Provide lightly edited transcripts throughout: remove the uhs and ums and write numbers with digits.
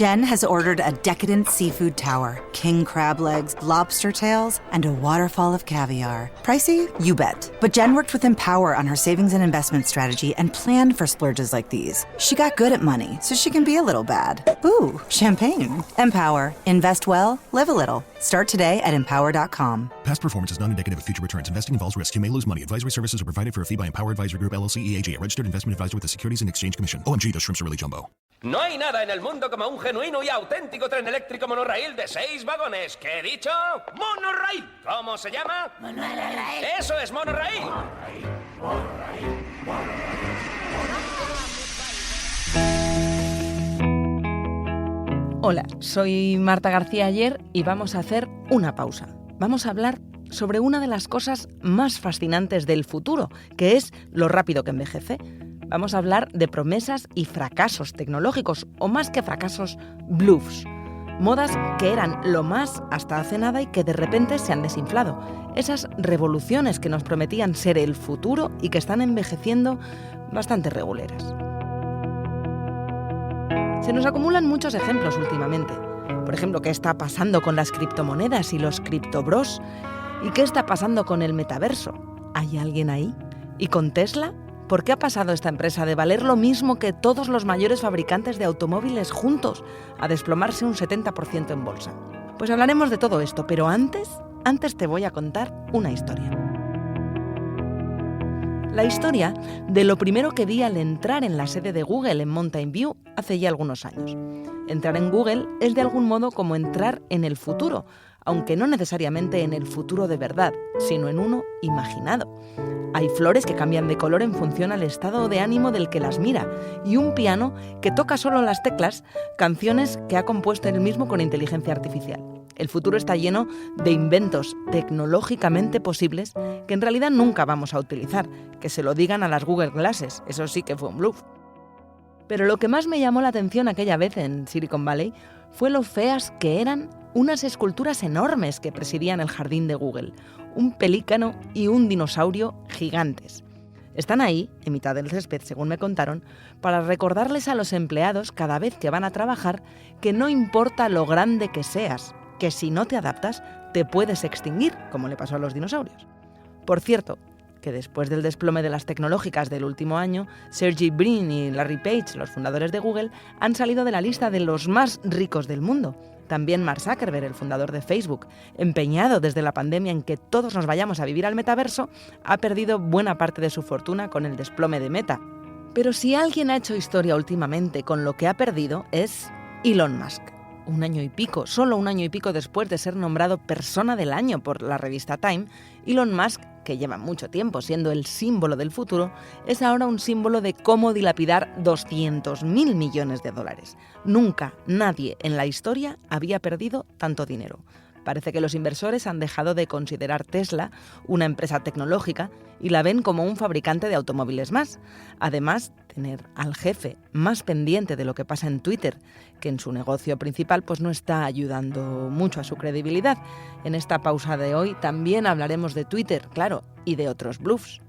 Jen has ordered a decadent seafood tower, king crab legs, lobster tails, and a waterfall of caviar. Pricey? You bet. But Jen worked with Empower on her savings and investment strategy and planned for splurges like these. She got good at money, so she can be a little bad. Ooh, champagne. Empower. Invest well, live a little. Start today at empower.com. Past performance is not indicative of future returns. Investing involves risk. You may lose money. Advisory services are provided for a fee by Empower Advisory Group, LLC, EAG, a registered investment advisor with the Securities and Exchange Commission. OMG, those shrimps are really jumbo. No hay nada en el mundo como un genuino y auténtico tren eléctrico monorraíl de 6 vagones. ¿Qué he dicho? ¡Monorraíl! ¿Cómo se llama? Monorraíl. ¡Eso es monorraíl! Hola, soy Marta García Ayer y vamos a hacer una pausa. Vamos a hablar sobre una de las cosas más fascinantes del futuro, que es lo rápido que envejece. Vamos a hablar de promesas y fracasos tecnológicos, o más que fracasos, bluffs. Modas que eran lo más hasta hace nada y que de repente se han desinflado. Esas revoluciones que nos prometían ser el futuro y que están envejeciendo bastante reguleras. Se nos acumulan muchos ejemplos últimamente. Por ejemplo, ¿qué está pasando con las criptomonedas y los criptobros? ¿Y qué está pasando con el metaverso? ¿Hay alguien ahí? ¿Y con Tesla? ¿Por qué ha pasado esta empresa de valer lo mismo que todos los mayores fabricantes de automóviles juntos a desplomarse un 70% en bolsa? Pues hablaremos de todo esto, pero antes te voy a contar una historia. La historia de lo primero que vi al entrar en la sede de Google en Mountain View hace ya algunos años. Entrar en Google es de algún modo como entrar en el futuro, aunque no necesariamente en el futuro de verdad, sino en uno imaginado. Hay flores que cambian de color en función al estado de ánimo del que las mira, y un piano que toca solo las teclas, canciones que ha compuesto él mismo con inteligencia artificial. El futuro está lleno de inventos tecnológicamente posibles que en realidad nunca vamos a utilizar, que se lo digan a las Google Glasses, eso sí que fue un bluff. Pero lo que más me llamó la atención aquella vez en Silicon Valley fue lo feas que eran unas esculturas enormes que presidían el jardín de Google, un pelícano y un dinosaurio gigantes. Están ahí, en mitad del césped, según me contaron, para recordarles a los empleados cada vez que van a trabajar que no importa lo grande que seas, que si no te adaptas te puedes extinguir, como le pasó a los dinosaurios. Por cierto, que después del desplome de las tecnológicas del último año, Sergey Brin y Larry Page, los fundadores de Google, han salido de la lista de los más ricos del mundo. También Mark Zuckerberg, el fundador de Facebook, empeñado desde la pandemia en que todos nos vayamos a vivir al metaverso, ha perdido buena parte de su fortuna con el desplome de Meta. Pero si alguien ha hecho historia últimamente con lo que ha perdido es Elon Musk. Solo un año y pico después de ser nombrado Persona del Año por la revista Time, Elon Musk, que lleva mucho tiempo siendo el símbolo del futuro, es ahora un símbolo de cómo dilapidar 200.000 millones de dólares. Nunca nadie en la historia había perdido tanto dinero. Parece que los inversores han dejado de considerar Tesla una empresa tecnológica y la ven como un fabricante de automóviles más. Además, tener al jefe más pendiente de lo que pasa en Twitter, que en su negocio principal pues no está ayudando mucho a su credibilidad. En esta pausa de hoy también hablaremos de Twitter, claro, y de otros bluffs.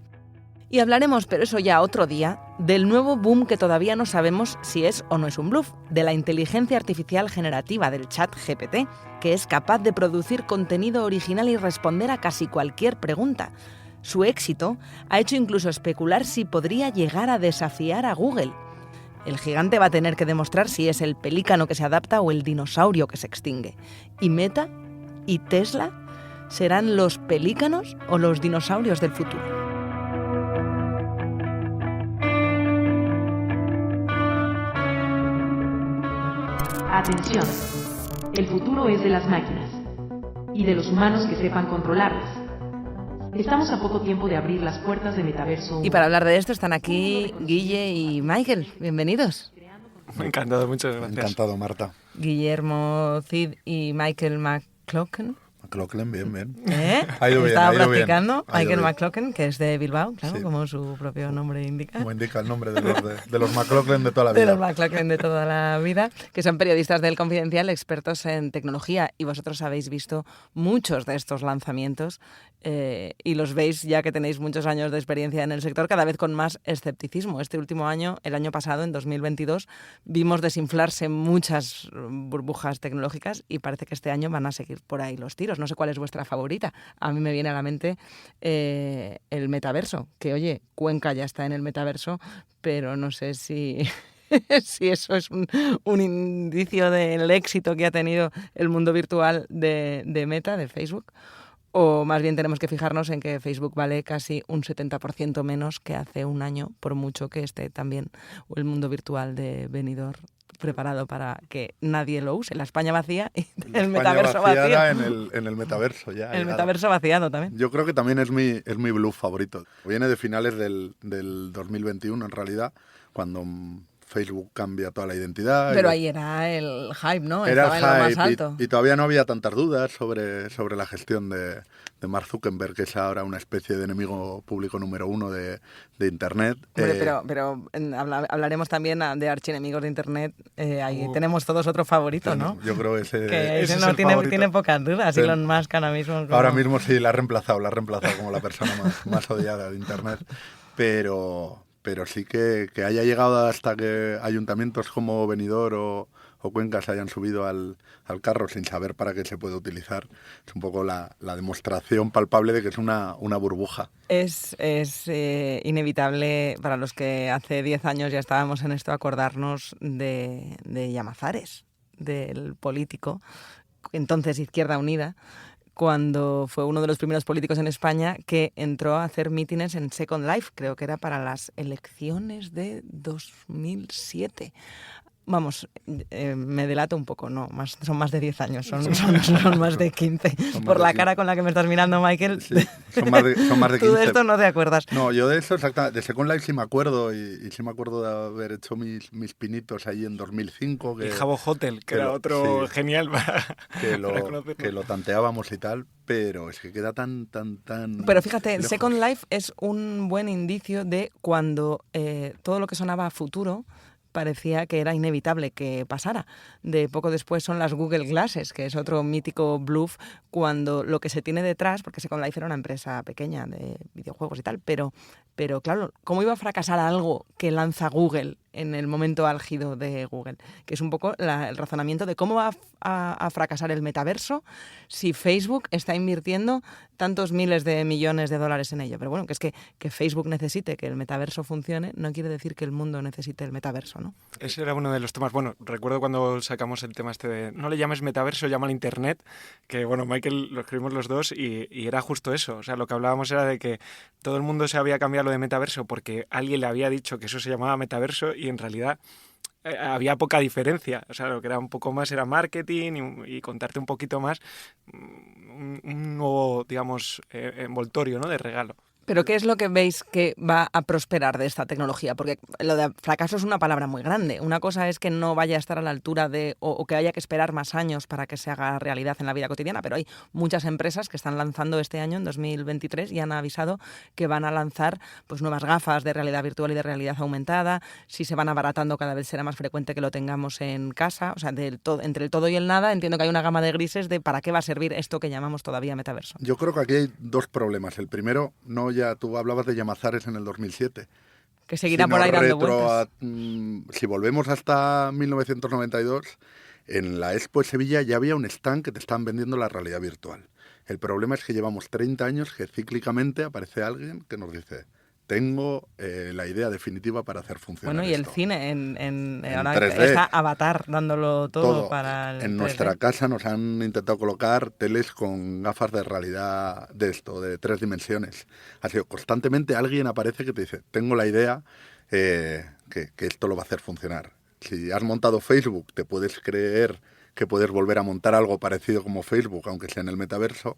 Y hablaremos, pero eso ya otro día, del nuevo boom que todavía no sabemos si es o no es un bluff, de la inteligencia artificial generativa del ChatGPT, que es capaz de producir contenido original y responder a casi cualquier pregunta. Su éxito ha hecho incluso especular si podría llegar a desafiar a Google. El gigante va a tener que demostrar si es el pelícano que se adapta o el dinosaurio que se extingue. ¿Y Meta? ¿Y Tesla? ¿Serán los pelícanos o los dinosaurios del futuro? Atención, el futuro es de las máquinas y de los humanos que sepan controlarlas. Estamos a poco tiempo de abrir las puertas de metaverso. Y para hablar de esto están aquí Guille y Michael. Bienvenidos. Encantado, muchas gracias. Encantado, Marta. Guillermo Cid y Michael McLaughlin. McLaughlin, bien. Estaba Ha ido practicando bien. Michael McLaughlin, que es de Bilbao, claro, Sí. como su propio nombre indica. Como indica el nombre de los McLaughlin de toda la vida. De los McLaughlin de toda la vida, que son periodistas del Confidencial, expertos en tecnología, y vosotros habéis visto muchos de estos lanzamientos y los veis, ya que tenéis muchos años de experiencia en el sector, cada vez con más escepticismo. Este último año, el año pasado, en 2022, vimos desinflarse muchas burbujas tecnológicas y parece que este año van a seguir por ahí los tiros. No sé cuál es vuestra favorita. A mí me viene a la mente el metaverso, que oye, Cuenca ya está en el metaverso, pero no sé si eso es un indicio del éxito que ha tenido el mundo virtual de Meta, de Facebook. O más bien tenemos que fijarnos en que Facebook vale casi un 70% menos que hace un año, por mucho que esté también el mundo virtual de Benidorm preparado para que nadie lo use. La España vacía y el metaverso vacío. En el metaverso ya. El metaverso vaciado también. Yo creo que también es mi bluff favorito. Viene de finales del 2021, en realidad, cuando Facebook cambia toda la identidad. Pero ahí era el hype, ¿no? Era Estaba el en lo hype más alto. y todavía no había tantas dudas sobre la gestión de Mark Zuckerberg, que es ahora una especie de enemigo público número 1 de Internet. Hombre, pero hablaremos también de archienemigos de Internet. Ahí tenemos todos otro favorito, ¿no? Yo creo que ese ese es no el favorito. tiene pocas dudas. Sí. Elon Musk ahora mismo. Ahora mismo sí, la ha reemplazado como la persona más odiada de Internet. Pero sí que haya llegado hasta que ayuntamientos como Benidorm o Cuenca se hayan subido al carro sin saber para qué se puede utilizar. Es un poco la demostración palpable de que es una burbuja. Es inevitable para los que hace 10 años ya estábamos en esto acordarnos de Llamazares, del político, entonces Izquierda Unida, cuando fue uno de los primeros políticos en España que entró a hacer mítines en Second Life, creo que era para las elecciones de 2007. Vamos, me delato un poco, no, son más de 10 años, son más de 15. Por la cara con la que me estás mirando, Michael, sí, son más de 15. Tú de esto no te acuerdas. No, yo de eso exactamente, de Second Life sí me acuerdo y sí me acuerdo de haber hecho mis pinitos ahí en 2005. Y Habbo Hotel, que era otro sí, genial para que lo tanteábamos y tal, pero es que queda tan Pero fíjate, lejos. Second Life es un buen indicio de cuando todo lo que sonaba a futuro parecía que era inevitable que pasara. De poco después son las Google Glasses, que es otro mítico bluff, cuando lo que se tiene detrás, porque Second Life era una empresa pequeña de videojuegos y tal, pero claro, ¿cómo iba a fracasar algo que lanza Google en el momento álgido de Google? Que es un poco el razonamiento de cómo va a fracasar el metaverso si Facebook está invirtiendo tantos miles de millones de dólares en ello. Pero bueno, que es que Facebook necesite que el metaverso funcione no quiere decir que el mundo necesite el metaverso, ¿no? Ese era uno de los temas. Bueno, recuerdo cuando sacamos el tema este de no le llames metaverso, llámalo Internet, que bueno, Michael lo escribimos los dos y era justo eso. O sea, lo que hablábamos era de que todo el mundo se había cambiado lo de metaverso porque alguien le había dicho que eso se llamaba metaverso y en realidad había poca diferencia. O sea, lo que era un poco más era marketing y contarte un poquito más un nuevo, digamos, envoltorio, ¿no?, de regalo. ¿Pero qué es lo que veis que va a prosperar de esta tecnología? Porque lo de fracaso es una palabra muy grande. Una cosa es que no vaya a estar a la altura de o que haya que esperar más años para que se haga realidad en la vida cotidiana, pero hay muchas empresas que están lanzando este año, en 2023, y han avisado que van a lanzar pues nuevas gafas de realidad virtual y de realidad aumentada. Si se van abaratando, cada vez será más frecuente que lo tengamos en casa. O sea, entre el todo y el nada, entiendo que hay una gama de grises de para qué va a servir esto que llamamos todavía metaverso. Yo creo que aquí hay dos problemas. El primero, tú hablabas de Llamazares en el 2007. Que seguirá por ahí dando vueltas. Si volvemos hasta 1992, en la Expo de Sevilla ya había un stand que te estaban vendiendo la realidad virtual. El problema es que llevamos 30 años que cíclicamente aparece alguien que nos dice: tengo la idea definitiva para hacer funcionar Bueno, y esto. el cine, ahora 3D, está Avatar dándolo todo para el En 3D. nuestra casa nos han intentado colocar teles con gafas de realidad de 3 dimensiones. Ha sido constantemente alguien aparece que te dice: tengo la idea que esto lo va a hacer funcionar. Si has montado Facebook, te puedes creer que puedes volver a montar algo parecido como Facebook, aunque sea en el metaverso.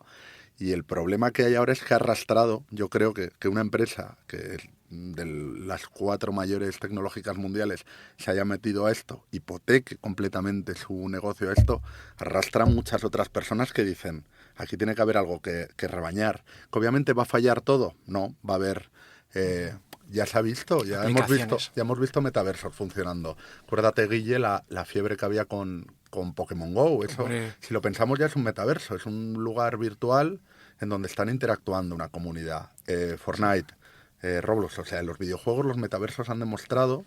Y el problema que hay ahora es que ha arrastrado, yo creo que una empresa que de las 4 mayores tecnológicas mundiales se haya metido a esto, hipoteque completamente su negocio a esto, arrastra a muchas otras personas que dicen, aquí tiene que haber algo que rebañar. ¿Que obviamente va a fallar todo? No, va a haber... ya se ha visto, ya hemos visto metaversos funcionando. Acuérdate, Guille, la fiebre que había con Pokémon GO. Eso, si lo pensamos, ya es un metaverso, es un lugar virtual en donde están interactuando una comunidad. Fortnite, Roblox, o sea, en los videojuegos los metaversos han demostrado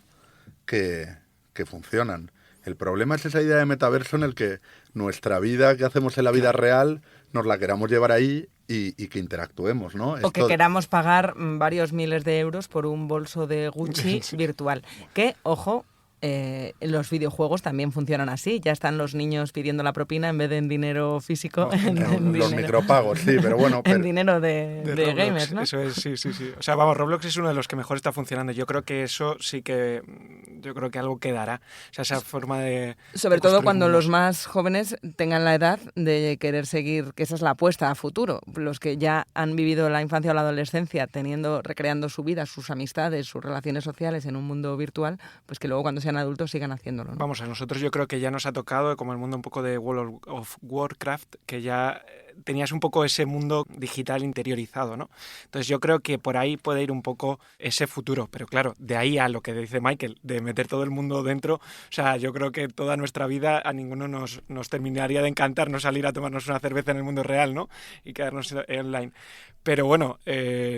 que funcionan. El problema es esa idea de metaverso en el que nuestra vida que hacemos en la vida real nos la queramos llevar ahí y que interactuemos, ¿no? O que queramos pagar varios miles de euros por un bolso de Gucci virtual. Que, ojo, los videojuegos también funcionan así. Ya están los niños pidiendo la propina en vez de en dinero físico. Los micropagos, sí, pero bueno. En dinero de gamers, ¿no? Eso es, sí. O sea, vamos, Roblox es uno de los que mejor está funcionando. Yo creo que eso sí que... Yo creo que algo quedará. O sea, esa forma de... Sobre todo cuando los más jóvenes tengan la edad de querer seguir, que esa es la apuesta a futuro. Los que ya han vivido la infancia o la adolescencia recreando su vida, sus amistades, sus relaciones sociales en un mundo virtual, pues que luego cuando sean adultos sigan haciéndolo, ¿no? Vamos, a nosotros yo creo que ya nos ha tocado como el mundo un poco de World of Warcraft, que ya tenías un poco ese mundo digital interiorizado, ¿no? Entonces yo creo que por ahí puede ir un poco ese futuro, pero claro, de ahí a lo que dice Michael, de meter todo el mundo dentro, o sea, yo creo que toda nuestra vida a ninguno nos terminaría de encantar no salir a tomarnos una cerveza en el mundo real, ¿no? Y quedarnos online. Pero bueno,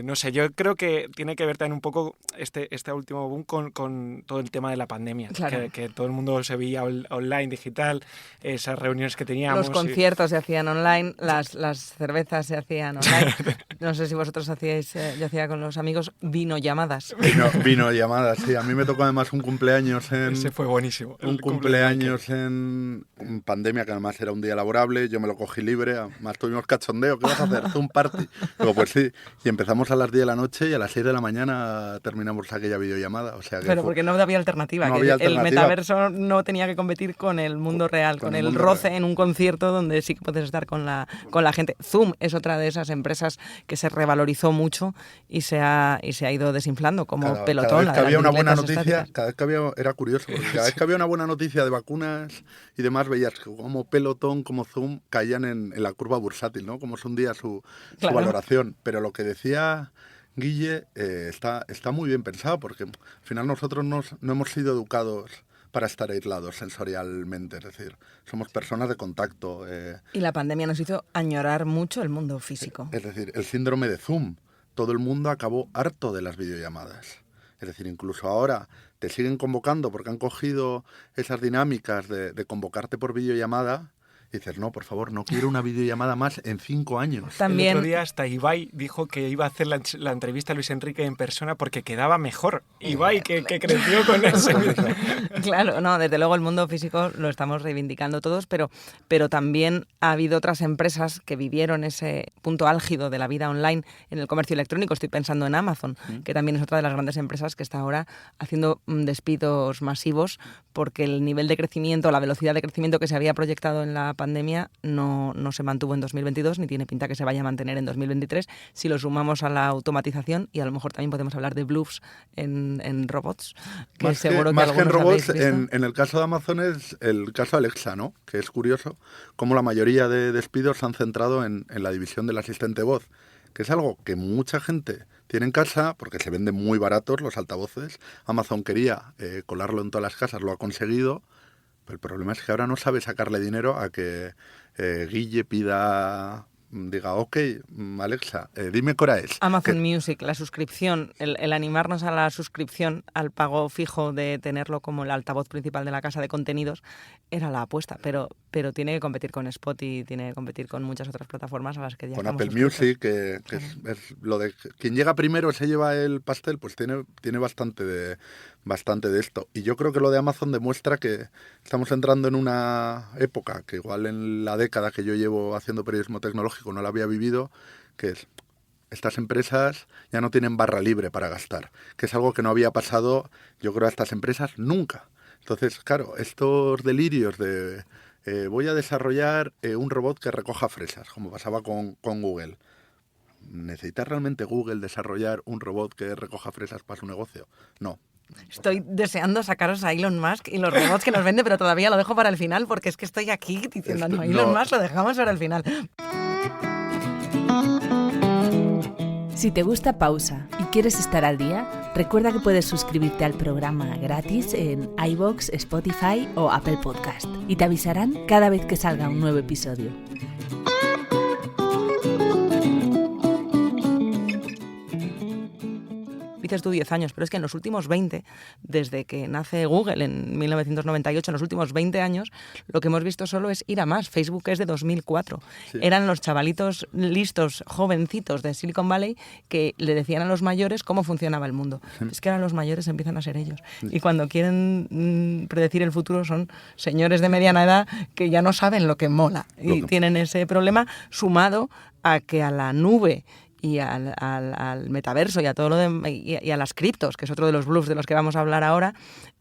no sé, yo creo que tiene que ver también un poco este último boom con todo el tema de la pandemia, claro. que todo el mundo se veía online, digital, esas reuniones que teníamos. Los conciertos se hacían online, las cervezas se hacían online. No sé si vosotros hacíais, yo hacía con los amigos vinollamadas. Vinollamadas, sí. A mí me tocó además un cumpleaños en... Ese fue buenísimo. Un cumpleaños en pandemia, que además era un día laborable, yo me lo cogí libre, además tuvimos cachondeo, ¿qué vas a hacer? Zoom party. Digo, pues sí, y empezamos a las 10 de la noche y a las 6 de la mañana terminamos aquella videollamada. O sea que pero porque no había alternativa, el metaverso no tenía que competir con el mundo real, con el roce real en un concierto donde sí que puedes estar con la gente. Zoom es otra de esas empresas que se revalorizó mucho y se ha ido desinflando como pelotón. Cada vez que había una buena noticia, era curioso, porque cada vez que había una buena noticia de vacunas y demás, veías como Pelotón, como Zoom caían en la curva bursátil, ¿no? Como se hundía su valoración. Pero lo que decía Guille está muy bien pensado, porque al final nosotros no hemos sido educados para estar aislados sensorialmente, es decir, somos personas de contacto. Y la pandemia nos hizo añorar mucho el mundo físico. Es decir, el síndrome de Zoom. Todo el mundo acabó harto de las videollamadas. Es decir, incluso ahora te siguen convocando porque han cogido esas dinámicas de convocarte por videollamada. Y dices, no, por favor, no quiero una videollamada más en 5 años. También... El otro día hasta Ibai dijo que iba a hacer la entrevista a Luis Enrique en persona porque quedaba mejor. Ibai, que creció con eso. Claro, no, desde luego el mundo físico lo estamos reivindicando todos, pero también ha habido otras empresas que vivieron ese punto álgido de la vida online en el comercio electrónico. Estoy pensando en Amazon, que también es otra de las grandes empresas que está ahora haciendo despidos masivos porque el nivel de crecimiento, la velocidad de crecimiento que se había proyectado en la pandemia no se mantuvo en 2022 ni tiene pinta que se vaya a mantener en 2023 si lo sumamos a la automatización, y a lo mejor también podemos hablar de bluffs en robots. Que más seguro que en robots, en el caso de Amazon es el caso Alexa, ¿no? Que es curioso cómo la mayoría de despidos se han centrado en la división del asistente voz, que es algo que mucha gente tiene en casa porque se venden muy baratos los altavoces. Amazon quería colarlo en todas las casas, lo ha conseguido. El problema es que ahora no sabe sacarle dinero a que Guille diga, ok, Alexa, dime qué hora es. Amazon Music, la suscripción, el animarnos a la suscripción, al pago fijo de tenerlo como el altavoz principal de la casa de contenidos, era la apuesta, pero tiene que competir con Spotify, tiene que competir con muchas otras plataformas a las que ya con estamos Apple Music, que es lo de quien llega primero se lleva el pastel, pues tiene bastante de esto. Y yo creo que lo de Amazon demuestra que estamos entrando en una época que igual en la década que yo llevo haciendo periodismo tecnológico no la había vivido, que es estas empresas ya no tienen barra libre para gastar, que es algo que no había pasado, yo creo, a estas empresas nunca. Entonces, claro, estos delirios de voy a desarrollar un robot que recoja fresas, como pasaba con Google. ¿necesita realmente Google desarrollar un robot que recoja fresas para su negocio? No. Estoy deseando sacaros a Elon Musk y los robots que nos vende, pero todavía lo dejo para el final porque es que estoy aquí diciendo, no, Elon Musk lo dejamos para el final. Si te gusta Pausa y quieres estar al día, recuerda que puedes suscribirte al programa gratis en iVoox, Spotify o Apple Podcast y te avisarán cada vez que salga un nuevo episodio. Dices tú 10 años, pero es que en los últimos 20, desde que nace Google en 1998, en los últimos 20 años, lo que hemos visto solo es ir a más. Facebook es de 2004. Sí. Eran los chavalitos listos, jovencitos de Silicon Valley que le decían a los mayores cómo funcionaba el mundo. Sí. Es que ahora los mayores empiezan a ser ellos. Sí. Y cuando quieren predecir el futuro son señores de mediana edad que ya no saben lo que mola. Y tienen ese problema sumado a que a la nube y al metaverso y a todo y a las criptos, que es otro de los bluffs de los que vamos a hablar ahora,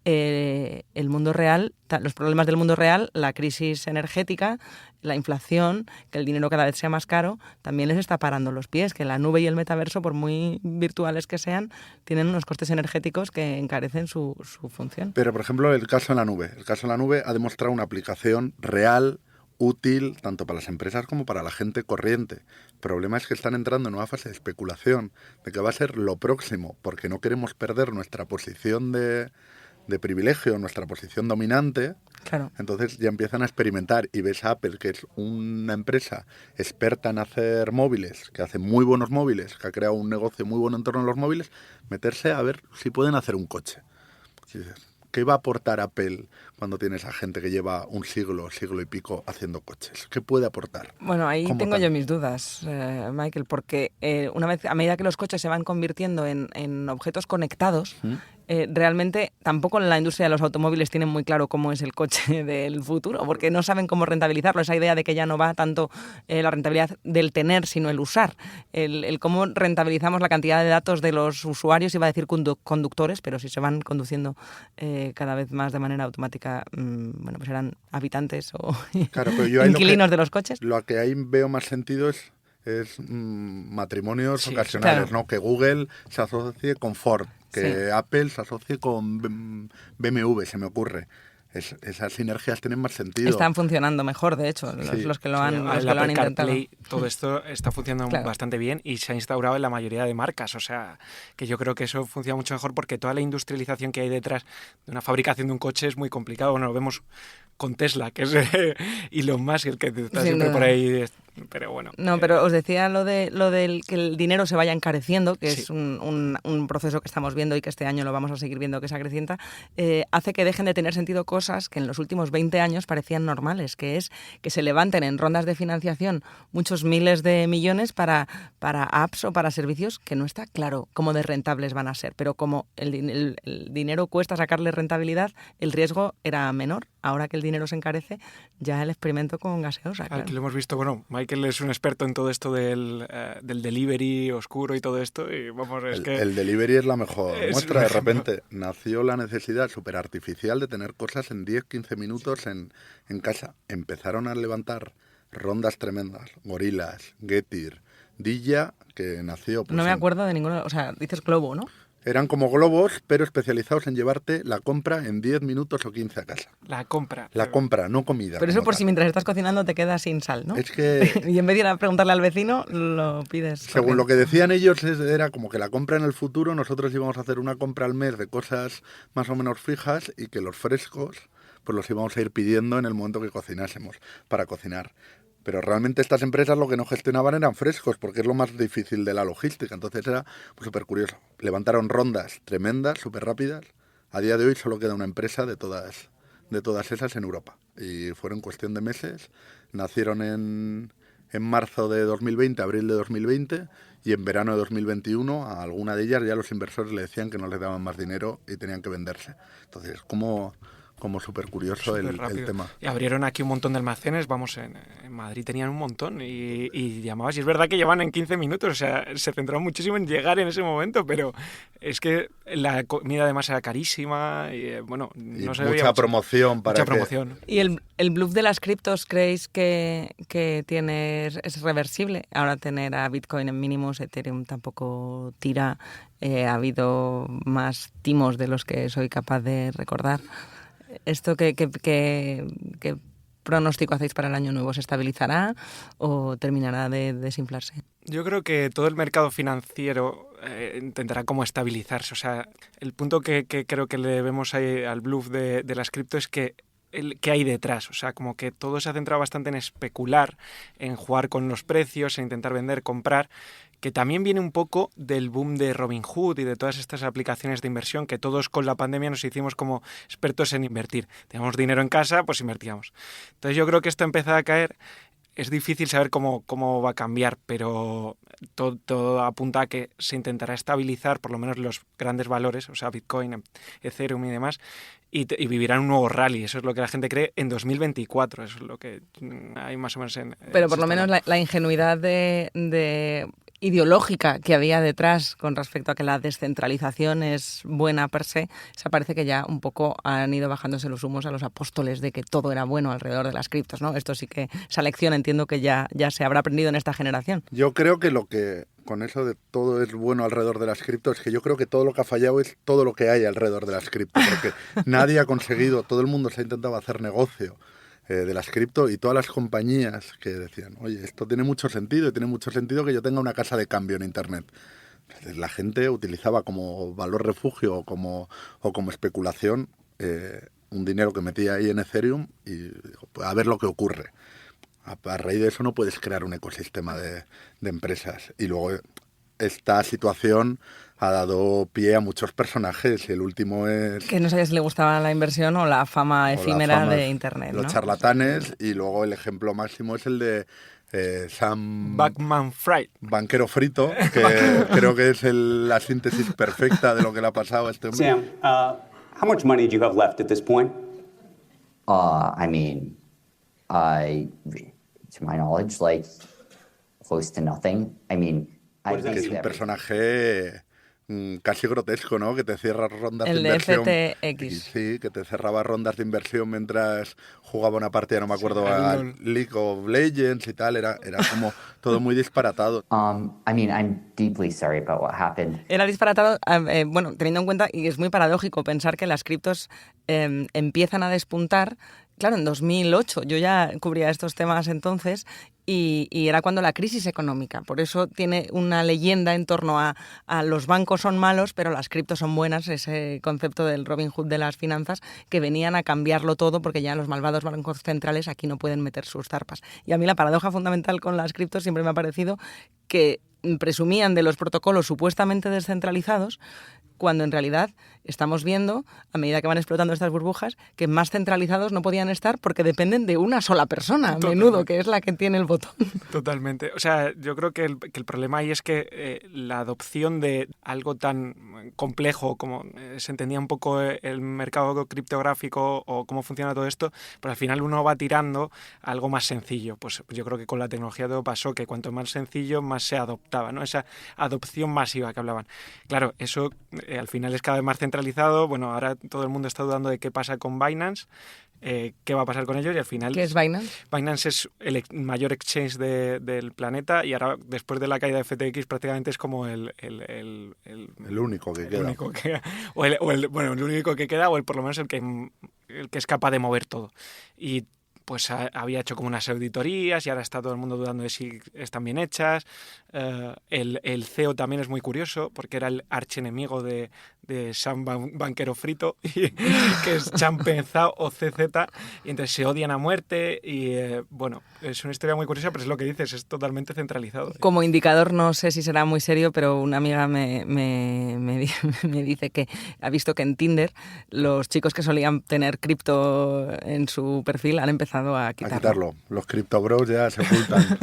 el mundo real, los problemas del mundo real, la crisis energética, la inflación, que el dinero cada vez sea más caro, también les está parando los pies, que la nube y el metaverso, por muy virtuales que sean, tienen unos costes energéticos que encarecen su función. Pero, por ejemplo, el caso de la nube. El caso de la nube ha demostrado una aplicación real, útil tanto para las empresas como para la gente corriente. El problema es que están entrando en una fase de especulación de que va a ser lo próximo, porque no queremos perder nuestra posición de privilegio, nuestra posición dominante. Claro. Entonces ya empiezan a experimentar y ves a Apple, que es una empresa experta en hacer móviles, que hace muy buenos móviles, que ha creado un negocio muy bueno en torno a los móviles, meterse a ver si pueden hacer un coche. Y dices, ¿qué va a aportar Apple cuando tienes a gente que lleva un siglo y pico haciendo coches? ¿Qué puede aportar? Bueno, ahí tengo yo mis dudas, Michael, porque una vez, a medida que los coches se van convirtiendo en objetos conectados, realmente tampoco la industria de los automóviles tiene muy claro cómo es el coche del futuro, porque no saben cómo rentabilizarlo. Esa idea de que ya no va tanto la rentabilidad del tener, sino el usar. El cómo rentabilizamos la cantidad de datos de los usuarios, iba a decir conductores, pero si se van conduciendo cada vez más de manera automática, bueno, pues eran habitantes o claro, pero yo inquilinos de los coches. Lo que ahí veo más sentido es matrimonios ocasionales, claro, ¿no? Que Google se asocie con Ford, que Apple se asocie con BMW, se me ocurre. Esas sinergias tienen más sentido. Están funcionando mejor, de hecho, los que lo han, los que lo han intentado. CarPlay, todo esto está funcionando bastante bien y se ha instaurado en la mayoría de marcas. O sea, que yo creo que eso funciona mucho mejor porque toda la industrialización que hay detrás de una fabricación de un coche es muy complicado. Bueno, lo vemos con Tesla, que es Elon Musk, el que está siempre por ahí. Pero bueno. No, pero os decía lo del que el dinero se vaya encareciendo, que es un proceso que estamos viendo y que este año lo vamos a seguir viendo que se acrecienta, hace que dejen de tener sentido cosas que en los últimos 20 años parecían normales, que es que se levanten en rondas de financiación muchos miles de millones para apps o para servicios que no está claro cómo de rentables van a ser, pero como el dinero cuesta sacarle rentabilidad, el riesgo era menor. Ahora que el dinero se encarece, ya el experimento con gaseosa. Claro. Aquí lo hemos visto, bueno, Michael es un experto en todo esto del delivery oscuro y todo esto, y vamos, el delivery es la mejor muestra. De repente nació la necesidad súper artificial de tener cosas en 10-15 minutos en casa. Empezaron a levantar rondas tremendas, Gorilas, Getir, Dilla, que nació... Pues, no me acuerdo de ninguno, o sea, dices Globo, ¿no? Eran como globos, pero especializados en llevarte la compra en 10 minutos o 15 a casa. La compra, no comida. Pero eso por si mientras estás cocinando te quedas sin sal, ¿no? Es que... y en vez de ir a preguntarle al vecino, lo pides. Según lo que decían ellos, era como que la compra en el futuro, nosotros íbamos a hacer una compra al mes de cosas más o menos fijas y que los frescos pues los íbamos a ir pidiendo en el momento que cocinásemos para cocinar. Pero realmente estas empresas lo que no gestionaban eran frescos, porque es lo más difícil de la logística. Entonces era súper curioso. Levantaron rondas tremendas, súper rápidas. A día de hoy solo queda una empresa de todas esas en Europa. Y fueron cuestión de meses. Nacieron en marzo de 2020, abril de 2020, y en verano de 2021 a alguna de ellas ya los inversores le decían que no les daban más dinero y tenían que venderse. Entonces, ¿cómo como súper curioso el tema. Y abrieron aquí un montón de almacenes, vamos, en Madrid tenían un montón y llamabas, y es verdad que llevan en 15 minutos, o sea, se centraron muchísimo en llegar en ese momento, pero es que la comida además era carísima y bueno, no se veía mucha promoción para promoción. ¿Y el bluff de las criptos creéis que es reversible? Ahora tener a Bitcoin en mínimos, Ethereum tampoco tira, ha habido más timos de los que soy capaz de recordar. ¿Esto qué pronóstico hacéis para el año nuevo? ¿Se estabilizará o terminará de desinflarse? Yo creo que todo el mercado financiero intentará como estabilizarse. O sea, el punto que creo que le vemos ahí al bluff de las cripto es que ¿qué hay detrás? O sea, como que todo se ha centrado bastante en especular, en jugar con los precios, en intentar vender, comprar, que también viene un poco del boom de Robinhood y de todas estas aplicaciones de inversión que todos con la pandemia nos hicimos como expertos en invertir. Teníamos dinero en casa, pues invertíamos. Entonces yo creo que esto empezó a caer. Es difícil saber cómo va a cambiar, pero todo apunta a que se intentará estabilizar por lo menos los grandes valores, o sea, Bitcoin, Ethereum y demás, y vivirán un nuevo rally. Eso es lo que la gente cree en 2024. Eso es lo que hay más o menos en... Pero por lo menos la ingenuidad de ideológica que había detrás con respecto a que la descentralización es buena per se, parece que ya un poco han ido bajándose los humos a los apóstoles de que todo era bueno alrededor de las criptos, ¿no? Esto sí que, esa lección entiendo que ya se habrá aprendido en esta generación. Yo creo que con eso de todo es bueno alrededor de las criptos, es que yo creo que todo lo que ha fallado es todo lo que hay alrededor de las criptos, porque nadie ha conseguido, todo el mundo se ha intentado hacer negocio de las cripto y todas las compañías que decían, oye, esto tiene mucho sentido y tiene mucho sentido que yo tenga una casa de cambio en Internet. Entonces, la gente utilizaba como valor refugio o como especulación un dinero que metía ahí en Ethereum y digo, pues a ver lo que ocurre. A raíz de eso no puedes crear un ecosistema de empresas. Y luego esta situación ha dado pie a muchos personajes y el último es... Que no sabía si le gustaba la inversión o la fama efímera de Internet, ¿no? Los charlatanes, y luego el ejemplo máximo es el de Sam Bankman-Fried, banquero frito, que creo que es la síntesis perfecta de lo que le ha pasado a este hombre. Sam, how much money do you have left at this point? I mean, to my knowledge, like close to nothing. I mean, que es un personaje casi grotesco, ¿no? Que te cierra rondas de inversión. FTX. Sí, que te cerraba rondas de inversión mientras jugaba una partida, no me acuerdo, a League of Legends y tal. Era como todo muy disparatado. I mean, I'm deeply sorry about what happened. Era disparatado, bueno, teniendo en cuenta, y es muy paradójico pensar que las criptos empiezan a despuntar. Claro, en 2008 yo ya cubría estos temas entonces y era cuando la crisis económica. Por eso tiene una leyenda en torno a los bancos son malos, pero las criptos son buenas, ese concepto del Robin Hood de las finanzas, que venían a cambiarlo todo porque ya los malvados bancos centrales aquí no pueden meter sus zarpas. Y a mí la paradoja fundamental con las criptos siempre me ha parecido que presumían de los protocolos supuestamente descentralizados, cuando en realidad estamos viendo, a medida que van explotando estas burbujas, que más centralizados no podían estar porque dependen de una sola persona, a menudo, que es la que tiene el botón. Totalmente. O sea, yo creo que el problema ahí es que la adopción de algo tan complejo como se entendía un poco el mercado criptográfico o cómo funciona todo esto, pero al final uno va tirando a algo más sencillo. Pues yo creo que con la tecnología todo pasó, que cuanto más sencillo, más se adoptaba, ¿no? Esa adopción masiva que hablaban. Claro, eso al final es cada vez más centralizado. Bueno, ahora todo el mundo está dudando de qué pasa con Binance, qué va a pasar con ellos, y al final... ¿Qué es Binance? Binance es el mayor exchange del planeta, y ahora, después de la caída de FTX, prácticamente es como el único que queda. Único que, el único que queda, o por lo menos el que es capaz de mover todo. Y pues había hecho como unas auditorías y ahora está todo el mundo dudando de si están bien hechas. El CEO también es muy curioso porque era el archienemigo de Sam Banquero Frito, que es Changpeng Zhao o CZ, y entonces se odian a muerte y bueno, es una historia muy curiosa, pero es lo que dices, es totalmente centralizado. Como indicador, no sé si será muy serio, pero una amiga me dice que ha visto que en Tinder los chicos que solían tener cripto en su perfil han empezado a quitarlo. Los cripto bros ya se ocultan.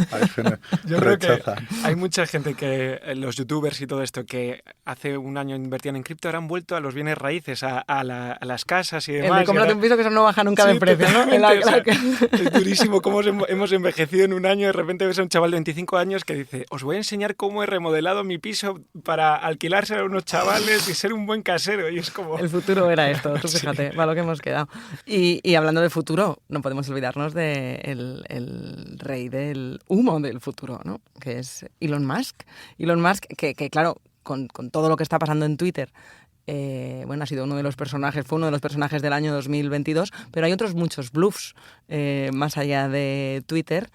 Yo creo que hay mucha gente que, los youtubers y todo esto, que hace un año invertían en cripto, habrán vuelto a los bienes raíces, a las casas y demás. El de cómprate un piso que eso no baja nunca de precio, ¿no? Es durísimo cómo hemos envejecido en un año. De repente ves a un chaval de 25 años que dice, os voy a enseñar cómo he remodelado mi piso para alquilárselo a unos chavales y ser un buen casero. Y es como... El futuro era esto, tú fíjate, para lo que hemos quedado. Y hablando de futuro, no podemos olvidarnos del el rey del humo del futuro, ¿no? Que es Elon Musk. Elon Musk, que claro, con todo lo que está pasando en Twitter, ha sido fue uno de los personajes del año 2022, pero hay otros muchos bluffs más allá de Twitter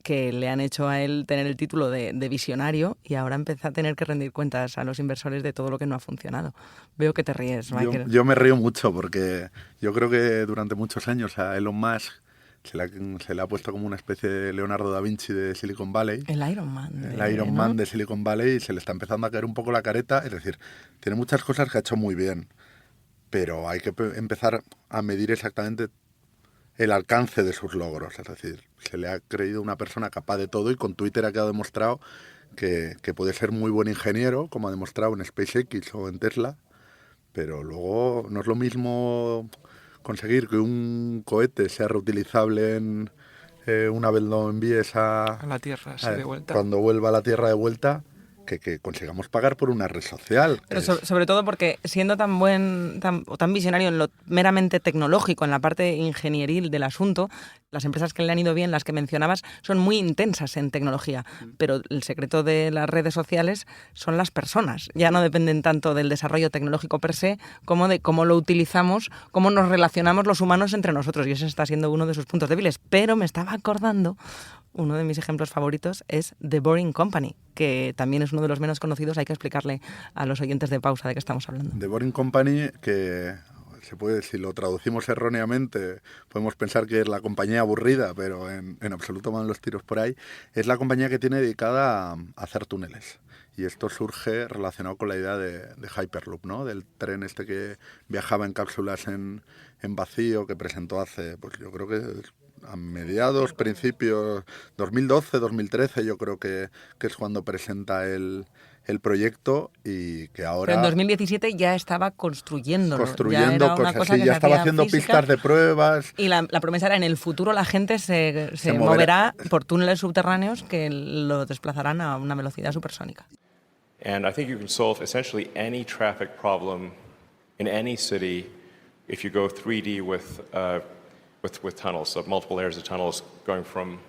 que le han hecho a él tener el título de visionario y ahora empieza a tener que rendir cuentas a los inversores de todo lo que no ha funcionado. Veo que te ríes, Michael. Yo me río mucho porque yo creo que durante muchos años a Elon Musk se le ha puesto como una especie de Leonardo da Vinci de Silicon Valley. El Iron Man. El Iron Man de Silicon Valley, y se le está empezando a caer un poco la careta. Es decir, tiene muchas cosas que ha hecho muy bien, pero hay que empezar a medir exactamente el alcance de sus logros. Es decir, se le ha creído una persona capaz de todo y con Twitter ha quedado demostrado que puede ser muy buen ingeniero, como ha demostrado en SpaceX o en Tesla, pero luego no es lo mismo conseguir que un cohete sea reutilizable una vez lo envíes a la Tierra, de vuelta. Cuando vuelva a la Tierra de vuelta, que consigamos pagar por una red social. Pero sobre todo porque siendo tan visionario en lo meramente tecnológico, en la parte ingenieril del asunto, las empresas que le han ido bien, las que mencionabas, son muy intensas en tecnología, pero el secreto de las redes sociales son las personas. Ya no dependen tanto del desarrollo tecnológico per se, como de cómo lo utilizamos, cómo nos relacionamos los humanos entre nosotros, y ese está siendo uno de sus puntos débiles. Pero me estaba acordando, uno de mis ejemplos favoritos es The Boring Company, que también es uno de los menos conocidos. Hay que explicarle a los oyentes de Pausa de qué estamos hablando. The Boring Company, que si lo traducimos erróneamente, podemos pensar que es la compañía aburrida, pero en absoluto van los tiros por ahí. Es la compañía que tiene dedicada a hacer túneles. Y esto surge relacionado con la idea de Hyperloop, ¿no? Del tren este que viajaba en cápsulas en vacío, que presentó hace, pues yo creo que a mediados, principios, 2012, 2013, yo creo que es cuando presenta el proyecto, y que ahora... Pero en 2017 ya estaba construyéndolo. Construyendo ya cosas, sí, ya estaba haciendo pistas de pruebas. Y la promesa era, en el futuro la gente se moverá por túneles subterráneos que lo desplazarán a una velocidad supersónica. And I think you can solve essentially any traffic problem in any city if you go 3D with tunnels, so multiple layers of tunnels going from,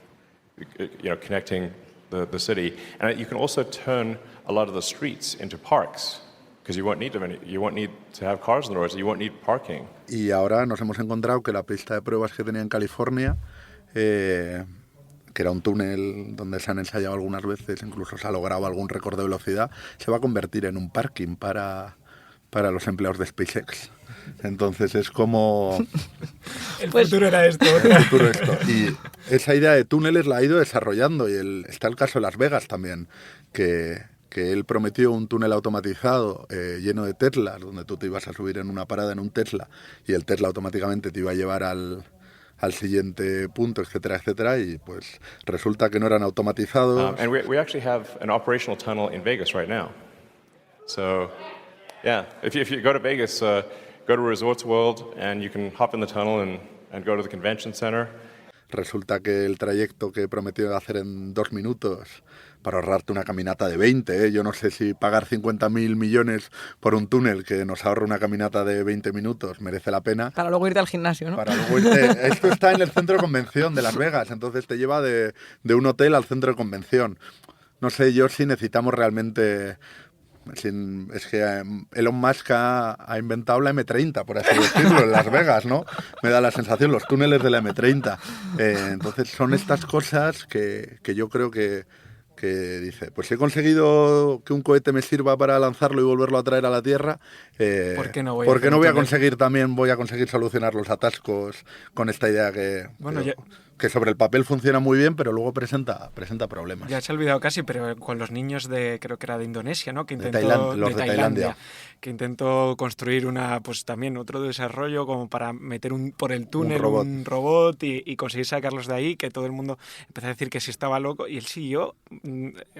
connecting the city. And you can also turn a lot of the streets into parks, because you won't need to have cars on the roads, you won't need parking. Y ahora nos hemos encontrado que la pista de pruebas que tenía en California, que era un túnel donde se han ensayado algunas veces, incluso se ha logrado algún récord de velocidad, se va a convertir en un parking para los empleados de SpaceX. Entonces es como... El futuro era esto. El futuro esto. Y esa idea de túneles la ha ido desarrollando, y está el caso de Las Vegas también, que él prometió un túnel automatizado lleno de Teslas, donde tú te ibas a subir en una parada en un Tesla y el Tesla automáticamente te iba a llevar al siguiente punto, etcétera, etcétera, y pues resulta que no eran automatizados. And we actually have an operational tunnel in Vegas right now. So, yeah, if you go to Vegas, go to Resorts World and you can hop in the tunnel and go to the convention center. Resulta que el trayecto que prometió hacer en 2 minutos, para ahorrarte una caminata de 20, yo no sé si pagar 50.000 millones por un túnel que nos ahorra una caminata de 20 minutos merece la pena. Para luego irte al gimnasio, ¿no? Para luego irte. Esto está en el centro de convención de Las Vegas, entonces te lleva de un hotel al centro de convención. No sé yo si necesitamos realmente... Es que Elon Musk ha inventado la M30, por así decirlo, en Las Vegas, ¿no? Me da la sensación, los túneles de la M30. Entonces son estas cosas que yo creo que dice, pues si he conseguido que un cohete me sirva para lanzarlo y volverlo a traer a la Tierra, ¿por qué no voy a conseguir solucionar los atascos con esta idea que... Bueno, que sobre el papel funciona muy bien, pero luego presenta problemas. Ya se ha olvidado casi, pero con los niños creo que era de Indonesia, ¿no? Que de Tailandia, que intentó construir pues también otro desarrollo como para meter por el túnel un robot y conseguir sacarlos de ahí, que todo el mundo empezó a decir que sí estaba loco, y él siguió,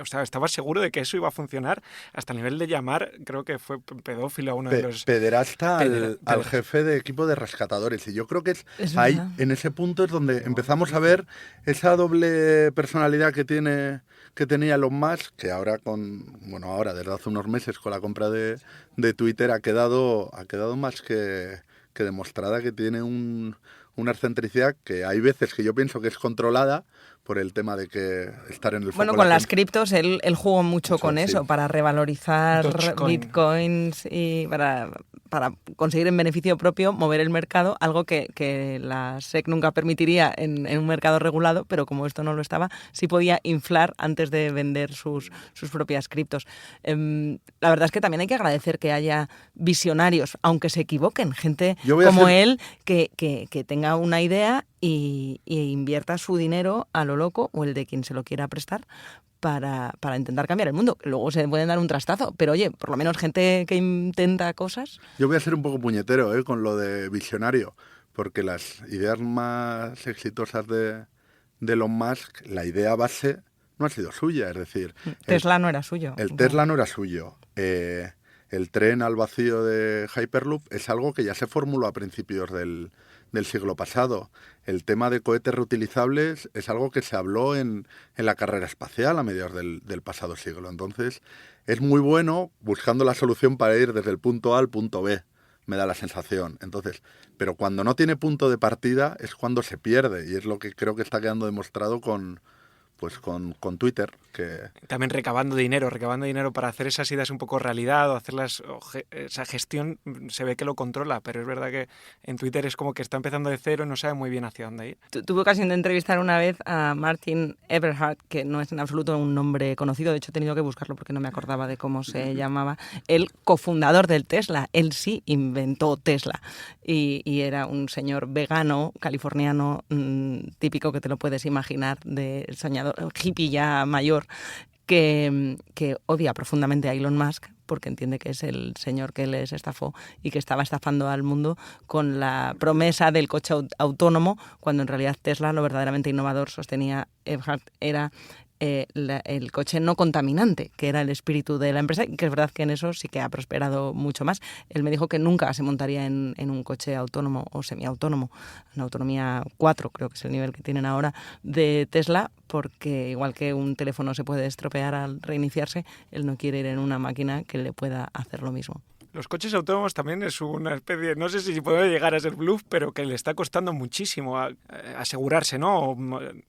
o sea, estaba seguro de que eso iba a funcionar hasta el nivel de llamar, creo que fue pedófilo a uno de los... Pederasta al jefe de equipo de rescatadores, y yo creo que es ahí, en ese punto es donde empezamos a ver esa doble personalidad que tenía Elon Musk, que ahora desde hace unos meses con la compra de Twitter ha quedado más que demostrada, que tiene una excentricidad que hay veces que yo pienso que es controlada por el tema de que estar en el foco. Bueno, con las criptos él jugó mucho con eso, para revalorizar bitcoins y para conseguir en beneficio propio mover el mercado, algo que la SEC nunca permitiría en un mercado regulado, pero como esto no lo estaba, sí podía inflar antes de vender sus propias criptos. La verdad es que también hay que agradecer que haya visionarios, aunque se equivoquen, gente como él que tenga una idea y invierta su dinero a lo loco, o el de quien se lo quiera prestar, para intentar cambiar el mundo. Luego se pueden dar un trastazo, pero oye, por lo menos gente que intenta cosas. Yo voy a ser un poco puñetero con lo de visionario, porque las ideas más exitosas de Elon Musk, la idea base no ha sido suya, es decir... Tesla no era suyo. Tesla no era suyo. El tren al vacío de Hyperloop es algo que ya se formuló a principios del siglo pasado. El tema de cohetes reutilizables es algo que se habló en la carrera espacial a mediados del pasado siglo. Entonces, es muy bueno buscando la solución para ir desde el punto A al punto B, me da la sensación. Entonces, pero cuando no tiene punto de partida es cuando se pierde, y es lo que creo que está quedando demostrado con Twitter, que... También recabando dinero para hacer esas ideas un poco realidad, o hacerlas, esa gestión se ve que lo controla, pero es verdad que en Twitter es como que está empezando de cero y no sabe muy bien hacia dónde ir. Tuve ocasión de entrevistar una vez a Martin Eberhard, que no es en absoluto un nombre conocido, de hecho he tenido que buscarlo porque no me acordaba de cómo se llamaba, el cofundador del Tesla. Él sí inventó Tesla y era un señor vegano, californiano, típico que te lo puedes imaginar, de soñador, hippie ya mayor, que odia profundamente a Elon Musk porque entiende que es el señor que les estafó y que estaba estafando al mundo con la promesa del coche autónomo, cuando en realidad Tesla, lo verdaderamente innovador, sostenía Eberhard, era el coche no contaminante, que era el espíritu de la empresa, y que es verdad que en eso sí que ha prosperado mucho más. Él me dijo que nunca se montaría en un coche autónomo o semiautónomo, en autonomía 4, creo que es el nivel que tienen ahora de Tesla, porque igual que un teléfono se puede estropear al reiniciarse, él no quiere ir en una máquina que le pueda hacer lo mismo. Los coches autónomos también es una especie, no sé si puede llegar a ser bluff, pero que le está costando muchísimo asegurarse, ¿no?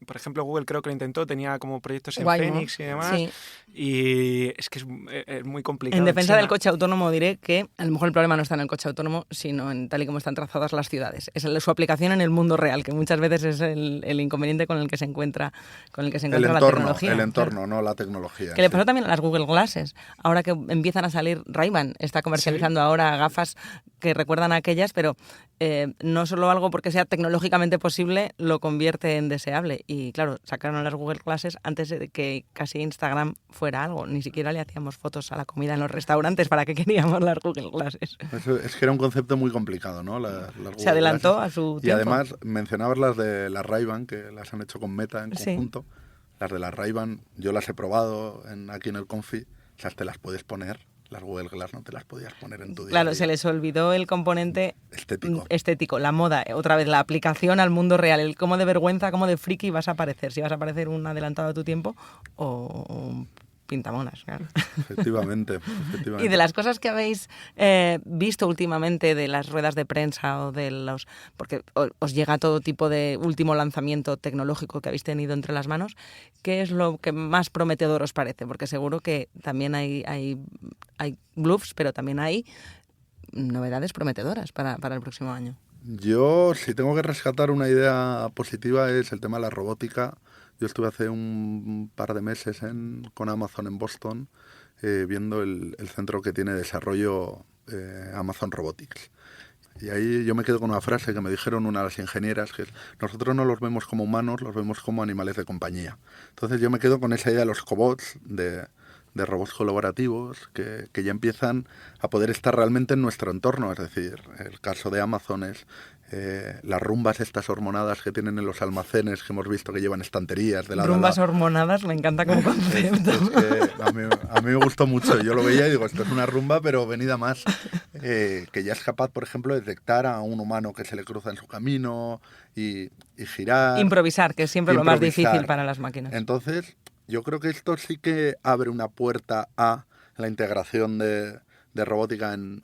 Por ejemplo, Google creo que lo intentó, tenía como proyectos en Phoenix y demás, sí. Y es que es muy complicado. En defensa del coche autónomo diré que a lo mejor el problema no está en el coche autónomo, sino en tal y como están trazadas las ciudades. Es su aplicación en el mundo real, que muchas veces es el inconveniente con el que se encuentra la tecnología. El entorno, no la tecnología. Que le pasó también a las Google Glasses. Ahora que empiezan a salir, Ray-Ban está comercializando ahora gafas que recuerdan a aquellas, pero no solo algo porque sea tecnológicamente posible lo convierte en deseable. Y claro, sacaron las Google Glasses antes de que casi Instagram fuera algo. Ni siquiera le hacíamos fotos a la comida en los restaurantes. ¿Para qué queríamos las Google Glasses? Es que era un concepto muy complicado, ¿no? Se adelantó a su tiempo. Y además mencionabas las de las Ray-Ban, que las han hecho con Meta en conjunto. Las de las Ray-Ban, yo las he probado aquí en el Confi. O sea, te las puedes poner. Las Google Glass no te las podías poner en tu día. Claro, se les olvidó el componente estético, la moda, otra vez la aplicación al mundo real, el cómo de vergüenza, cómo de friki vas a parecer, si vas a parecer un adelantado a tu tiempo o un pintamonas, claro. Efectivamente. Y de las cosas que habéis visto últimamente, de las ruedas de prensa o de los... porque os llega todo tipo de último lanzamiento tecnológico que habéis tenido entre las manos, ¿qué es lo que más prometedor os parece? Porque seguro que también hay bluffs, pero también hay novedades prometedoras para el próximo año. Yo, si tengo que rescatar una idea positiva, es el tema de la robótica. Yo estuve hace un par de meses con Amazon en Boston viendo el centro que tiene desarrollo Amazon Robotics. Y ahí yo me quedo con una frase que me dijeron una de las ingenieras, que es, nosotros no los vemos como humanos, los vemos como animales de compañía. Entonces yo me quedo con esa idea de los cobots, de robots colaborativos, que ya empiezan a poder estar realmente en nuestro entorno. Es decir, el caso de Amazon es las rumbas estas hormonadas que tienen en los almacenes, que hemos visto que llevan estanterías de lado Rumbas a lado. hormonadas, me encanta como concepto. A mí me gustó mucho. Yo lo veía y digo, esto es una rumba, pero venida más. Que ya es capaz, por ejemplo, de detectar a un humano que se le cruza en su camino y girar. Improvisar, que es siempre lo más difícil para las máquinas. Entonces, yo creo que esto sí que abre una puerta a la integración de robótica en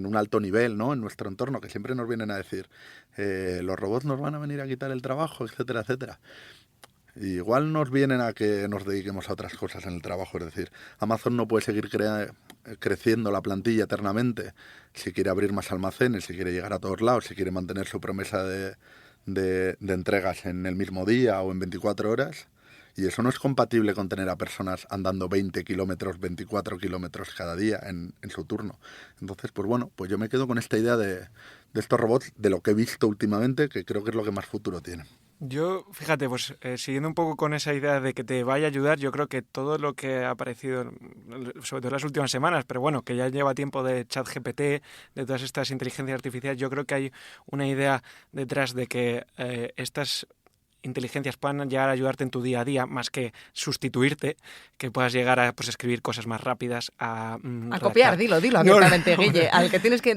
un alto nivel, ¿no? En nuestro entorno, que siempre nos vienen a decir los robots nos van a venir a quitar el trabajo, etcétera, etcétera. Y igual nos vienen a que nos dediquemos a otras cosas en el trabajo. Es decir, Amazon no puede seguir creciendo la plantilla eternamente si quiere abrir más almacenes, si quiere llegar a todos lados, si quiere mantener su promesa de entregas en el mismo día o en 24 horas. Y eso no es compatible con tener a personas andando 20 kilómetros, 24 kilómetros cada día en su turno. Entonces, pues bueno, pues yo me quedo con esta idea de estos robots, de lo que he visto últimamente, que creo que es lo que más futuro tiene. Yo, fíjate, pues siguiendo un poco con esa idea de que te vaya a ayudar, yo creo que todo lo que ha aparecido, sobre todo en las últimas semanas, pero bueno, que ya lleva tiempo de ChatGPT, de todas estas inteligencias artificiales, yo creo que hay una idea detrás de que estas inteligencias puedan llegar a ayudarte en tu día a día, más que sustituirte, que puedas llegar a escribir cosas más rápidas, a copiar, dilo abiertamente, no, Guille, al que tienes que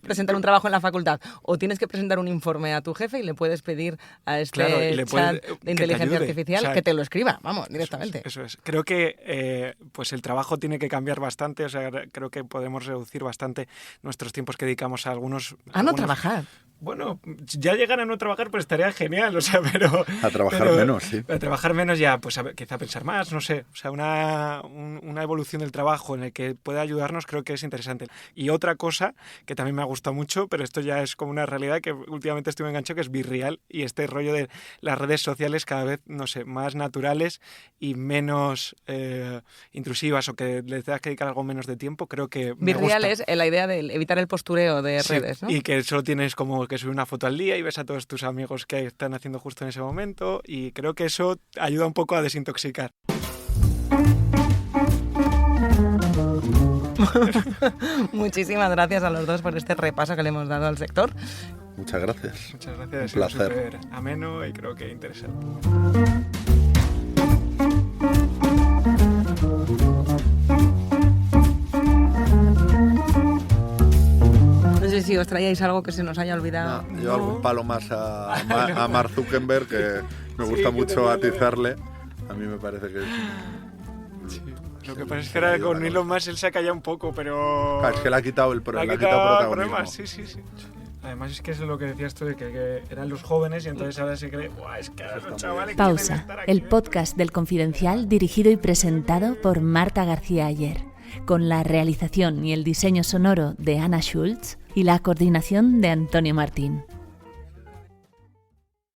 presentar un trabajo en la facultad o tienes que presentar un informe a tu jefe y le puedes pedir a este chat de inteligencia artificial que te lo escriba, vamos, directamente. Eso es. Creo que pues el trabajo tiene que cambiar bastante, o sea, creo que podemos reducir bastante nuestros tiempos que dedicamos a algunos... no trabajar. Bueno, ya llegar a no trabajar pues estaría genial, o sea, pero... A trabajar menos, sí. A trabajar menos ya, pues quizá pensar más, no sé. O sea, una evolución del trabajo en el que pueda ayudarnos creo que es interesante. Y otra cosa que también me ha gustado mucho, pero esto ya es como una realidad que últimamente estoy enganchado, que es Be Real y este rollo de las redes sociales cada vez, no sé, más naturales y menos intrusivas o que les tengas que dedicar algo menos de tiempo, creo que me gusta. Be Real es la idea de evitar el postureo de redes, ¿no? Y que solo tienes como que subir una foto al día y ves a todos tus amigos que están haciendo justo en ese momento y creo que eso ayuda un poco a desintoxicar. Muchísimas gracias a los dos por este repaso que le hemos dado al sector. Muchas gracias. Muchas gracias. Un placer. Súper ameno y creo que interesante. No sé si os traíais algo que se nos haya olvidado. No, yo algún palo más a Mark Zuckerberg, que me gusta mucho atizarle. A mí me parece que es... Sí. Lo que pasa es que ahora con Elon Musk él se ha callado un poco, pero... Es que le ha quitado el protagonismo. Sí. Además es que eso es lo que decías tú, de que eran los jóvenes y entonces ahora se cree... Es que ahora los chavales... Pausa, el podcast del Confidencial dirigido y presentado por Marta García Ayer, con la realización y el diseño sonoro de Ana Schultz y la coordinación de Antonio Martín.